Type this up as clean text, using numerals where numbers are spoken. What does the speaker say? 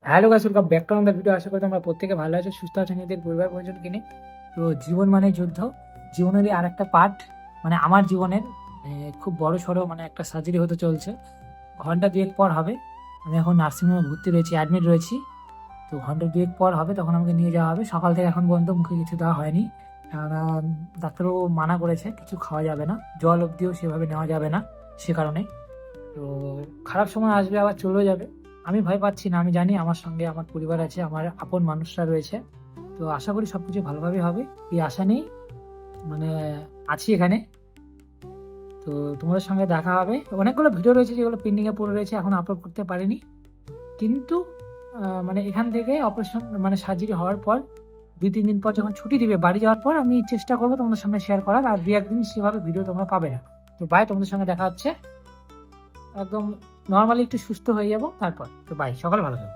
Hello guys, welcome back to another video. আশা করি তোমরা প্রত্যেকে ভালো আছো, সুস্থ আছো, নিজেদের পরিবার পরিজনকে নিয়ে। তো জীবন মানে যুদ্ধ, জীবনেরই আর একটা পার্ট, মানে আমার জীবনের খুব বড় সড়ো মানে একটা সার্জারি হতে চলছে। ঘন্টা দুয়েক পর হবে। আমি এখন নার্সিংহোমে ভর্তি রয়েছি, অ্যাডমিট রয়েছি। তো ঘন্টা দুয়েক পর হবে, তখন আমাকে নিয়ে যাওয়া হবে। সকাল থেকে এখন পর্যন্ত মুখে কিছু দেওয়া হয়নি, কেননা ডাক্তারবাবু মানা করেছে কিছু খাওয়া যাবে না, জল অবধিও সেভাবে নেওয়া যাবে না, সে কারণে। তো খারাপ সময় আসবে, আবার চলেও যাবে। আমি ভয় পাচ্ছি না, আমি জানি আমার সঙ্গে আমার পরিবার আছে, আমার আপন মানুষরা রয়েছে। তো আশা করি সবকিছু ভালোভাবে হবে, এই আশা নেই, মানে আছি এখানে। তো তোমাদের সঙ্গে দেখা হবে। অনেকগুলো ভিডিও রয়েছে যেগুলো পেন্ডিংয়ে পড়ে রয়েছে, এখন আপলোড করতে পারিনি। কিন্তু মানে এখান থেকে অপারেশন মানে সার্জারি হওয়ার পর 2-3 দিন পর যখন ছুটি দিবে, বাড়ি যাওয়ার পর আমি চেষ্টা করবো তোমাদের সামনে শেয়ার করার। আর 2-1 দিন সেভাবে ভিডিও তোমরা পাবে না। তো বাই, তোমাদের সঙ্গে দেখা হচ্ছে। একদম নর্মালি একটু সুস্থ হয়ে যাবো তারপর। তো বাই, সকালে ভালো থাকো।